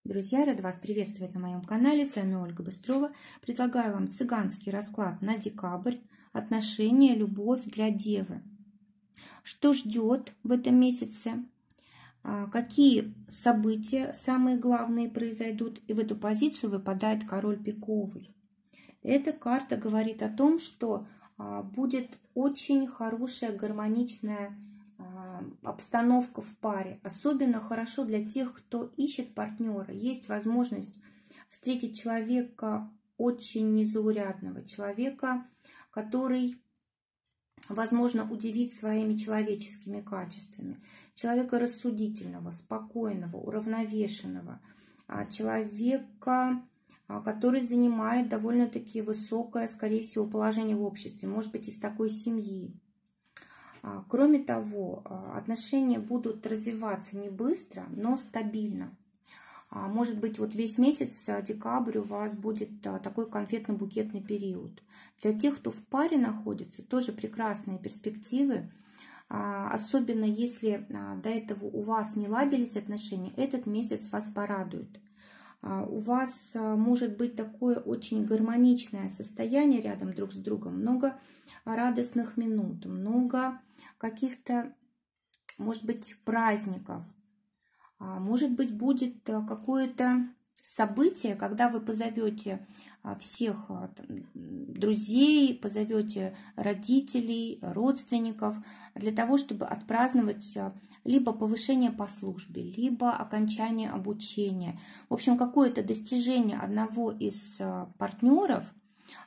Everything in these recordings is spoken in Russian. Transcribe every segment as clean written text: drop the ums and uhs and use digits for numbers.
Друзья, рада вас приветствовать на моем канале. С вами Ольга Быстрова. Предлагаю вам цыганский расклад на декабрь. Отношения, любовь для Девы. Что ждет в этом месяце? Какие события самые главные произойдут? И в эту позицию выпадает король пиковый. Эта карта говорит о том, что будет очень хорошая гармоничная обстановка в паре. Особенно хорошо для тех, кто ищет партнера. Есть возможность встретить человека очень незаурядного, человека, который, возможно, удивит своими человеческими качествами, человека рассудительного, спокойного, уравновешенного, человека, который занимает довольно-таки высокое, скорее всего, положение в обществе, может быть, из такой семьи. Кроме того, отношения будут развиваться не быстро, но стабильно. Может быть, вот весь месяц, декабрь, у вас будет такой конфетно-букетный период. Для тех, кто в паре находится, тоже прекрасные перспективы. Особенно если до этого у вас не ладились отношения, этот месяц вас порадует. У вас может быть такое очень гармоничное состояние рядом друг с другом, много радостных минут, много каких-то, может быть, праздников. Может быть, будет какое-то событие, когда вы позовете всех друзей, позовете родителей, родственников, для того, чтобы отпраздновать либо повышение по службе, либо окончание обучения. В общем, какое-то достижение одного из партнеров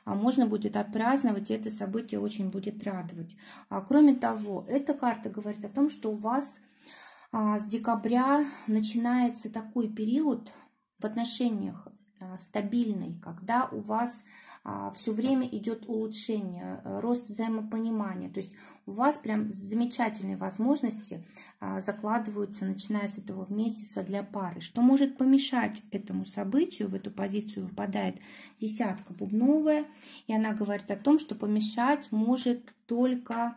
можно будет отпраздновать, и это событие очень будет радовать. Кроме того, эта карта говорит о том, что у вас с декабря начинается такой период в отношениях стабильный, когда у вас все время идет улучшение, рост взаимопонимания. То есть у вас прям замечательные возможности закладываются, начиная с этого месяца для пары. Что может помешать этому событию? В эту позицию выпадает десятка бубновая, и она говорит о том, что помешать может только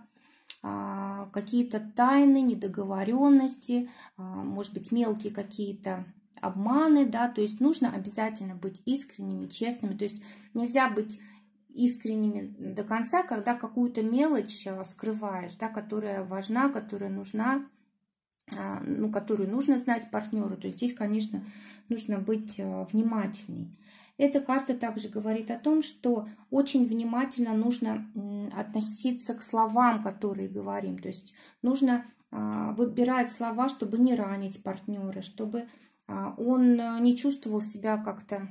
какие-то тайны, недоговоренности, может быть, мелкие какие-то обманы, да, то есть нужно обязательно быть искренними, честными, то есть нельзя быть искренними до конца, когда какую-то мелочь скрываешь, да, которая важна, которая нужна, которую нужно знать партнеру, то есть здесь, конечно, нужно быть внимательней. Эта карта также говорит о том, что очень внимательно нужно относиться к словам, которые говорим, то есть нужно выбирать слова, чтобы не ранить партнера, чтобы он не чувствовал себя как-то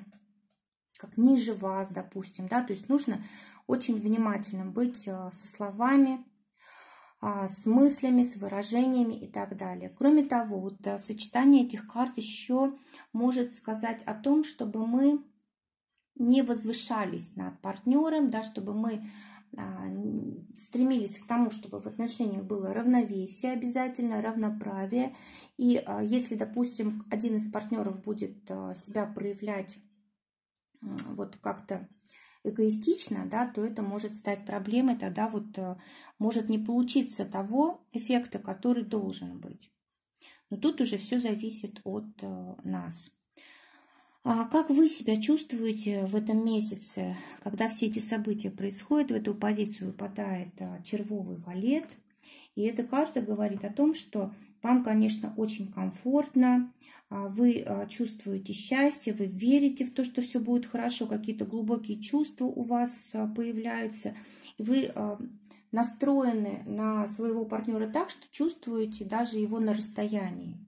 как ниже вас, допустим, да, то есть нужно очень внимательным быть со словами, с мыслями, с выражениями и так далее. Кроме того, вот сочетание этих карт еще может сказать о том, чтобы мы не возвышались над партнером, да, чтобы мы стремились к тому, чтобы в отношениях было равновесие обязательно, равноправие. И если, допустим, один из партнеров будет себя проявлять вот как-то эгоистично, да, то это может стать проблемой, тогда вот может не получиться того эффекта, который должен быть. Но тут уже все зависит от нас. Как вы себя чувствуете в этом месяце, когда все эти события происходят? В эту позицию выпадает червовый валет. И эта карта говорит о том, что вам, конечно, очень комфортно, вы чувствуете счастье, вы верите в то, что все будет хорошо, какие-то глубокие чувства у вас появляются. И вы настроены на своего партнера так, что чувствуете даже его на расстоянии.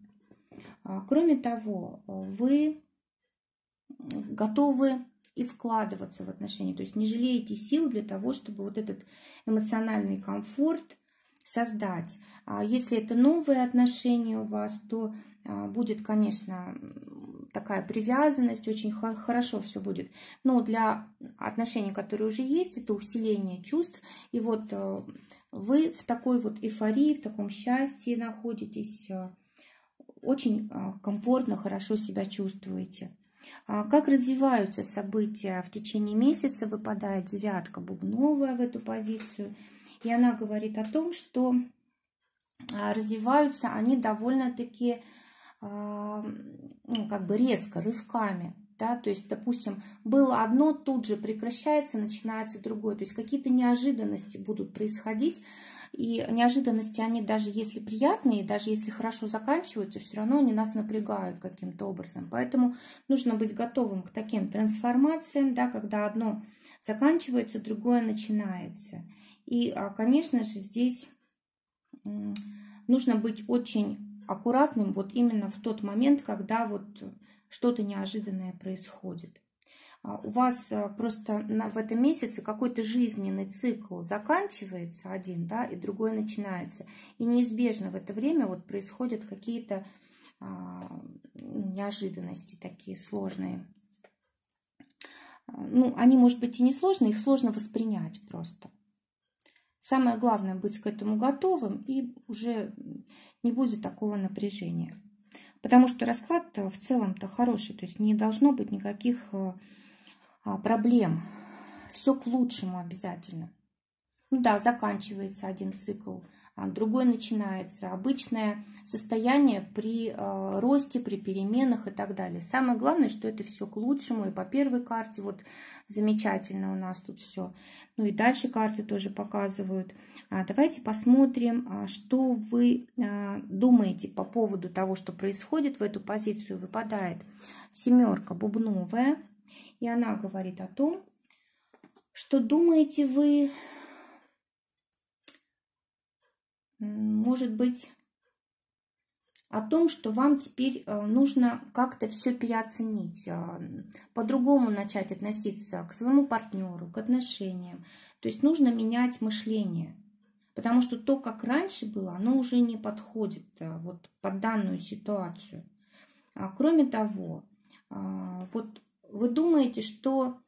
Кроме того, вы готовы и вкладываться в отношения, то есть не жалеете сил для того, чтобы вот этот эмоциональный комфорт создать. Если это новые отношения у вас, то будет, конечно, такая привязанность, очень хорошо все будет. Но для отношений, которые уже есть, это усиление чувств. И вот вы в такой вот эйфории, в таком счастье находитесь, очень комфортно, хорошо себя чувствуете. Как развиваются события в течение месяца? Выпадает девятка бубновая в эту позицию. И она говорит о том, что развиваются они довольно-таки ну, как бы резко, рывками. Да? То есть, допустим, было одно, тут же прекращается, начинается другое. То есть какие-то неожиданности будут происходить. И неожиданности, они даже если приятные, даже если хорошо заканчиваются, все равно они нас напрягают каким-то образом. Поэтому нужно быть готовым к таким трансформациям, да, когда одно заканчивается, другое начинается. И, конечно же, здесь нужно быть очень аккуратным вот именно в тот момент, когда вот что-то неожиданное происходит. У вас просто в этом месяце какой-то жизненный цикл заканчивается один, да, и другой начинается. И неизбежно в это время вот происходят какие-то неожиданности такие сложные. Ну, они, может быть, и не сложные, их сложно воспринять просто. Самое главное быть к этому готовым, и уже не будет такого напряжения. Потому что расклад в целом-то хороший, то есть не должно быть никаких проблем. Все к лучшему обязательно. Ну да, заканчивается один цикл, а другой начинается. Обычное состояние при росте, при переменах и так далее. Самое главное, что это все к лучшему. И по первой карте вот замечательно у нас тут все. Ну и дальше карты тоже показывают. Давайте посмотрим, что вы думаете по поводу того, что происходит. В эту позицию выпадает семерка бубновая. И она говорит о том, что думаете вы, может быть, о том, что вам теперь нужно как-то все переоценить, по-другому начать относиться к своему партнеру, к отношениям. То есть нужно менять мышление, потому что то, как раньше было, оно уже не подходит вот под данную ситуацию. Кроме того, вот вы думаете, что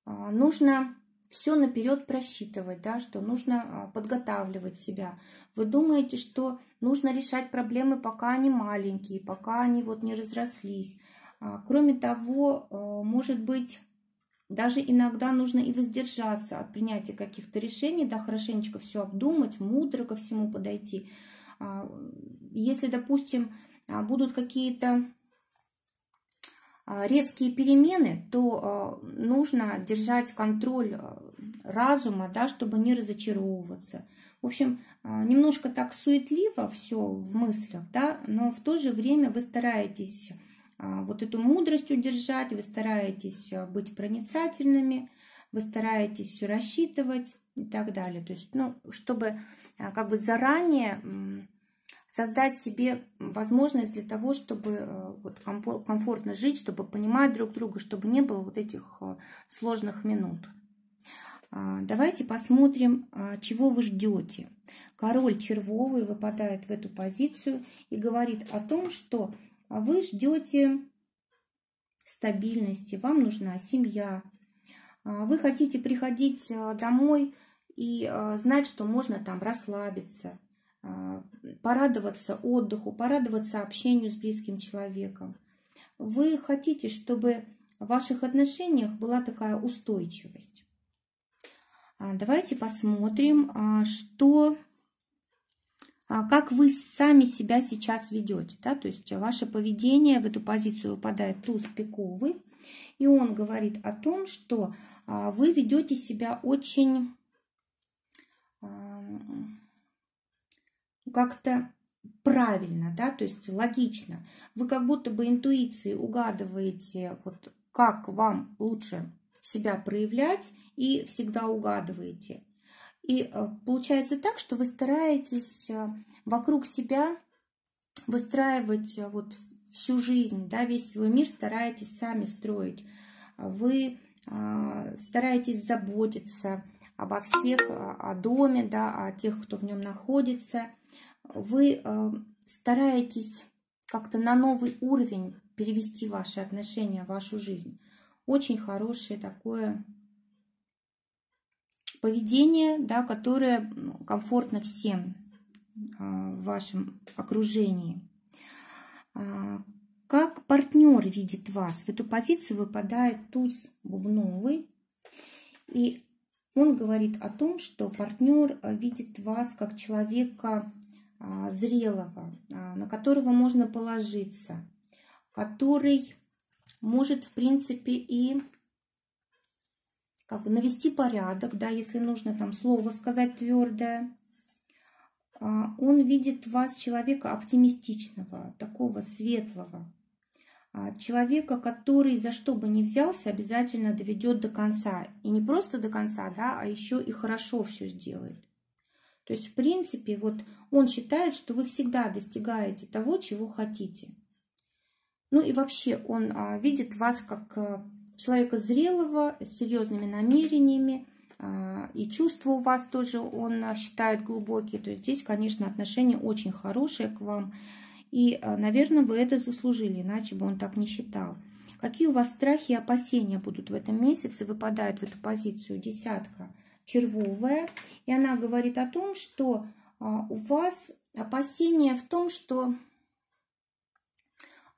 нужно все наперед просчитывать, да, что нужно подготавливать себя. Вы думаете, что нужно решать проблемы, пока они маленькие, пока они вот не разрослись. Кроме того, может быть, даже иногда нужно и воздержаться от принятия каких-то решений, да, хорошенечко все обдумать, мудро ко всему подойти. Если, допустим, будут какие-то резкие перемены, то нужно держать контроль разума, да, чтобы не разочаровываться. В общем, немножко так суетливо все в мыслях, да, но в то же время вы стараетесь вот эту мудрость удержать, вы стараетесь быть проницательными, вы стараетесь все рассчитывать и так далее. То есть, ну, чтобы как бы заранее создать себе возможность для того, чтобы вот комфортно жить, чтобы понимать друг друга, чтобы не было вот этих сложных минут. Давайте посмотрим, чего вы ждете. Король червовый выпадает в эту позицию и говорит о том, что вы ждете стабильности, вам нужна семья, вы хотите приходить домой и знать, что можно там расслабиться, порадоваться отдыху, порадоваться общению с близким человеком. Вы хотите, чтобы в ваших отношениях была такая устойчивость. Давайте посмотрим, как вы сами себя сейчас ведете. Да? То есть ваше поведение, в эту позицию выпадает туз пиковый. И он говорит о том, что вы ведете себя очень как-то правильно, да, то есть логично. Вы как будто бы интуицией угадываете, вот как вам лучше себя проявлять, и всегда угадываете. И получается так, что вы стараетесь вокруг себя выстраивать вот всю жизнь, да, весь свой мир стараетесь сами строить. Вы стараетесь заботиться обо всех, о доме, да, о тех, кто в нем находится. Вы стараетесь как-то на новый уровень перевести ваши отношения, вашу жизнь. Очень хорошее такое поведение, да, которое комфортно всем в вашем окружении. Как партнер видит вас? В эту позицию выпадает туз бубновый. И он говорит о том, что партнер видит вас как человека зрелого, на которого можно положиться, который может, в принципе, и как бы навести порядок, да, если нужно там слово сказать твердое. Он видит в вас человека оптимистичного, такого светлого, человека, который за что бы ни взялся, обязательно доведет до конца. И не просто до конца, да, а еще и хорошо все сделает. То есть, в принципе, вот он считает, что вы всегда достигаете того, чего хотите. Ну и вообще он видит вас как человека зрелого, с серьезными намерениями, и чувства у вас тоже он считает глубокие. То есть здесь, конечно, отношения очень хорошие к вам. И, наверное, вы это заслужили, иначе бы он так не считал. Какие у вас страхи и опасения будут в этом месяце? Выпадает в эту позицию десятка червовая. И она говорит о том, что у вас опасения в том, что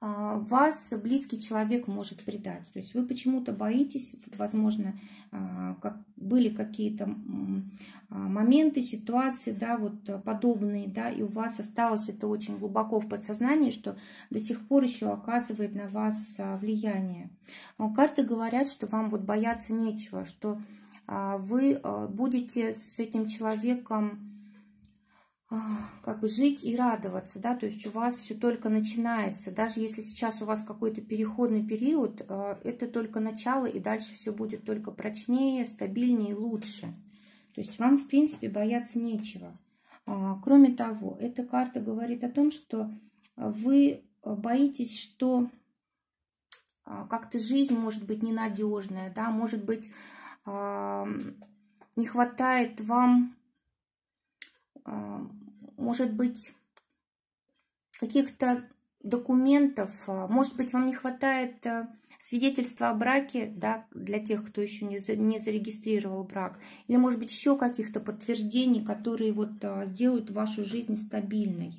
вас близкий человек может предать. То есть вы почему-то боитесь, возможно, были какие-то моменты, ситуации, да, вот подобные, да, и у вас осталось это очень глубоко в подсознании, что до сих пор еще оказывает на вас влияние. Но карты говорят, что вам вот бояться нечего, что вы будете с этим человеком как бы жить и радоваться, да, то есть у вас все только начинается, даже если сейчас у вас какой-то переходный период, это только начало, и дальше все будет только прочнее, стабильнее и лучше. То есть вам, в принципе, бояться нечего. Кроме того, эта карта говорит о том, что вы боитесь, что как-то жизнь может быть ненадежная, да, может быть, не хватает вам, может быть, каких-то документов, может быть, вам не хватает свидетельства о браке, да, для тех, кто еще не зарегистрировал брак, или, может быть, еще каких-то подтверждений, которые вот сделают вашу жизнь стабильной.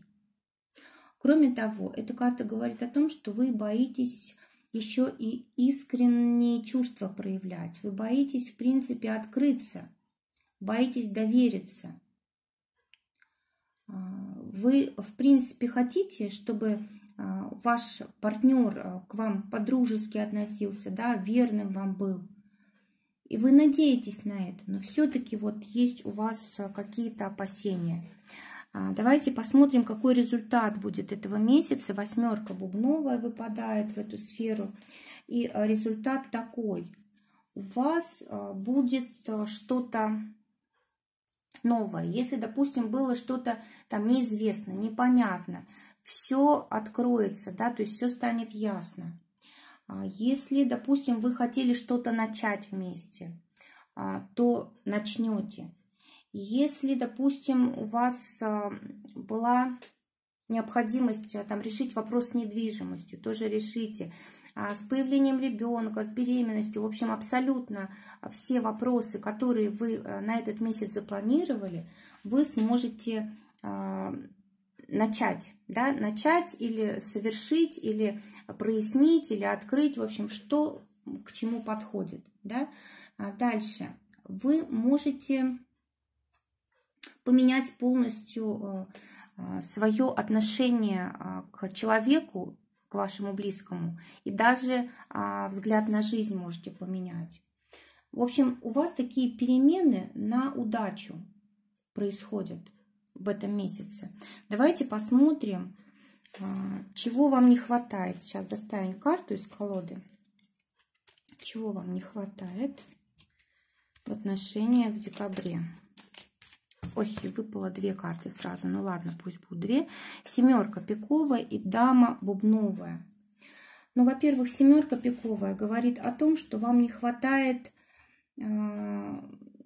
Кроме того, эта карта говорит о том, что вы боитесь еще и искренние чувства проявлять, вы боитесь, в принципе, открыться, боитесь довериться. Вы, в принципе, хотите, чтобы ваш партнер к вам по-дружески относился, да, верным вам был. И вы надеетесь на это, но все-таки вот есть у вас какие-то опасения. Давайте посмотрим, какой результат будет этого месяца. Восьмерка бубновая выпадает в эту сферу. И результат такой. У вас будет что-то новое. Если, допустим, было что-то там неизвестно, непонятно, все откроется, да, то есть все станет ясно. Если, допустим, вы хотели что-то начать вместе, то начнете. Если, допустим, у вас была необходимость там решить вопрос с недвижимостью, тоже решите. С появлением ребенка, с беременностью, в общем, абсолютно все вопросы, которые вы на этот месяц запланировали, вы сможете начать, да, начать или совершить, или прояснить, или открыть, в общем, что к чему подходит, да. Дальше вы можете поменять полностью свое отношение к человеку, к вашему близкому, и даже взгляд на жизнь можете поменять. В общем, у вас такие перемены на удачу происходят в этом месяце. Давайте посмотрим, чего вам не хватает. Сейчас достанем карту из колоды. Чего вам не хватает в отношениях в декабре. Ой, выпало две карты сразу. Ну ладно, пусть будут две. Семерка пиковая и дама бубновая. Ну, во-первых, семерка пиковая говорит о том, что вам не хватает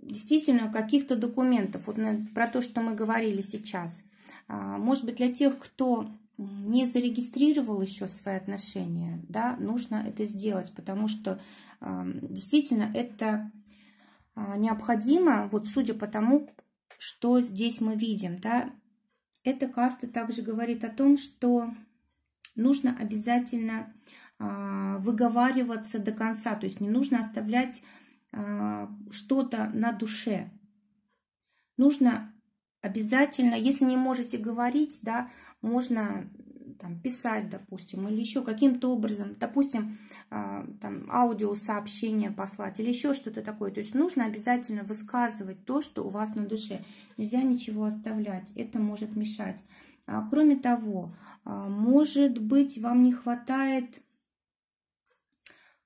действительно каких-то документов. Вот про то, что мы говорили сейчас. Может быть, для тех, кто не зарегистрировал еще свои отношения, да, нужно это сделать, потому что действительно это необходимо, вот судя по тому, что здесь мы видим, да. Эта карта также говорит о том, что нужно обязательно выговариваться до конца, то есть не нужно оставлять что-то на душе. Нужно обязательно, если не можете говорить, да, можно там писать, допустим, или еще каким-то образом, допустим, там аудиосообщение послать или еще что-то такое. То есть нужно обязательно высказывать то, что у вас на душе. Нельзя ничего оставлять, это может мешать. Кроме того, может быть, вам не хватает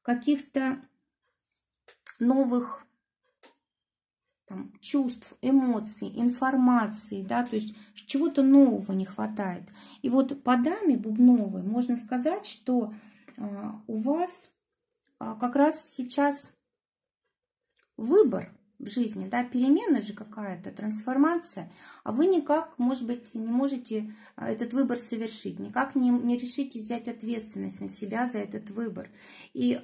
каких-то новых там, чувств, эмоций, информации, да, то есть чего-то нового не хватает. И вот по даме Бубновой можно сказать, что у вас как раз сейчас выбор в жизни, да, перемена же какая-то, трансформация, а вы никак, может быть, не можете этот выбор совершить, никак не решите взять ответственность на себя за этот выбор. И,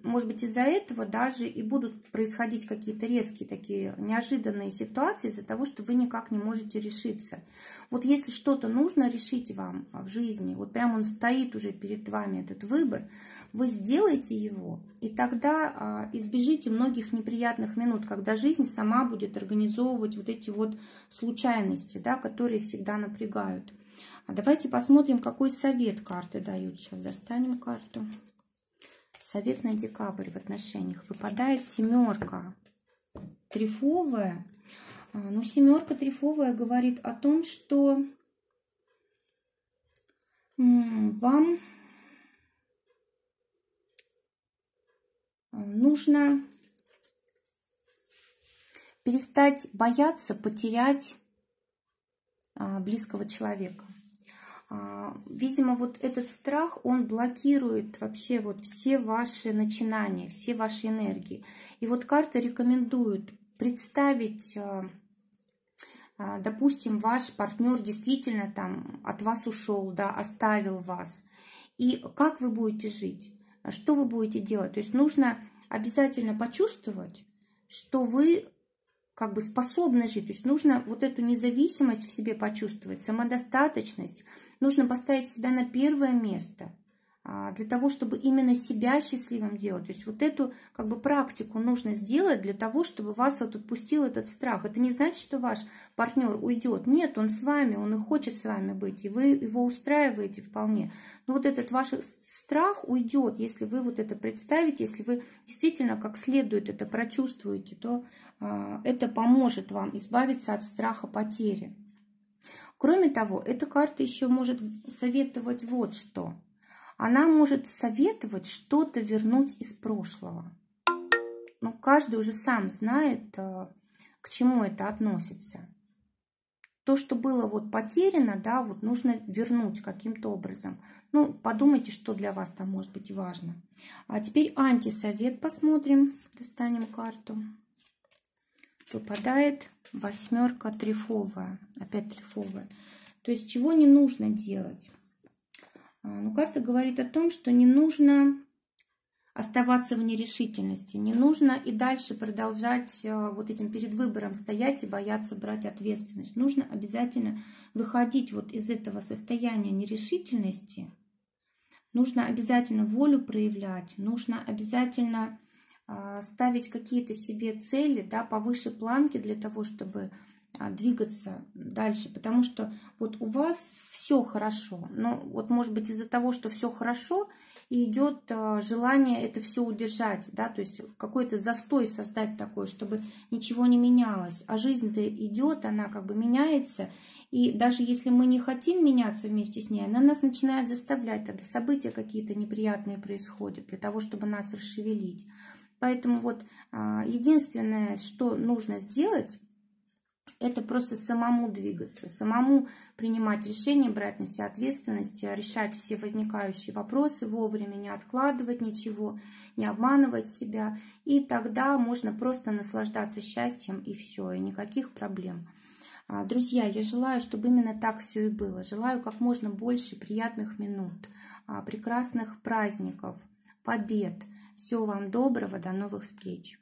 может быть, из-за этого даже и будут происходить какие-то резкие такие неожиданные ситуации из-за того, что вы никак не можете решиться. Вот если что-то нужно решить вам в жизни, вот прям он стоит уже перед вами, этот выбор, вы сделаете его, и тогда избежите многих неприятных минут, когда жизнь сама будет организовывать вот эти вот случайности, да, которые всегда напрягают. А давайте посмотрим, какой совет карты дают. Сейчас достанем карту. Совет на декабрь в отношениях. Выпадает семерка трефовая. Ну, семерка трефовая говорит о том, что вам нужно перестать бояться потерять близкого человека. Видимо, вот этот страх, он блокирует вообще вот все ваши начинания, все ваши энергии. И вот карта рекомендует представить, допустим, ваш партнер действительно там от вас ушел, да, оставил вас. И как вы будете жить? Что вы будете делать? То есть нужно обязательно почувствовать, что вы как бы способны жить. То есть нужно вот эту независимость в себе почувствовать, самодостаточность. Нужно поставить себя на первое место для того, чтобы именно себя счастливым делать. То есть вот эту как бы практику нужно сделать для того, чтобы вас вот отпустил этот страх. Это не значит, что ваш партнер уйдет. Нет, он с вами, он и хочет с вами быть, и вы его устраиваете вполне. Но вот этот ваш страх уйдет, если вы вот это представите, если вы действительно как следует это прочувствуете, то это поможет вам избавиться от страха потери. Кроме того, эта карта еще может советовать вот что. Она может советовать что-то вернуть из прошлого. Но каждый уже сам знает, к чему это относится. То, что было вот потеряно, да, вот нужно вернуть каким-то образом. Ну, подумайте, что для вас там может быть важно. А теперь антисовет посмотрим. Достанем карту. Выпадает восьмерка трефовая. Опять трефовая. То есть, чего не нужно делать? Ну, карта говорит о том, что не нужно оставаться в нерешительности, не нужно и дальше продолжать вот этим перед выбором стоять и бояться брать ответственность. Нужно обязательно выходить вот из этого состояния нерешительности, нужно обязательно волю проявлять, нужно обязательно ставить какие-то себе цели, да, повыше планки для того, чтобы двигаться дальше, потому что вот у вас все хорошо, но вот может быть из-за того, что все хорошо, и идет желание это все удержать, да, то есть какой-то застой создать такой, чтобы ничего не менялось, а жизнь-то идет, она как бы меняется, и даже если мы не хотим меняться вместе с ней, она нас начинает заставлять, тогда события какие-то неприятные происходят для того, чтобы нас расшевелить. Поэтому вот единственное, что нужно сделать, это просто самому двигаться, самому принимать решения, брать на себя ответственность, решать все возникающие вопросы вовремя, не откладывать ничего, не обманывать себя. И тогда можно просто наслаждаться счастьем и все, и никаких проблем. Друзья, я желаю, чтобы именно так все и было. Желаю как можно больше приятных минут, прекрасных праздников, побед. Всего вам доброго, до новых встреч.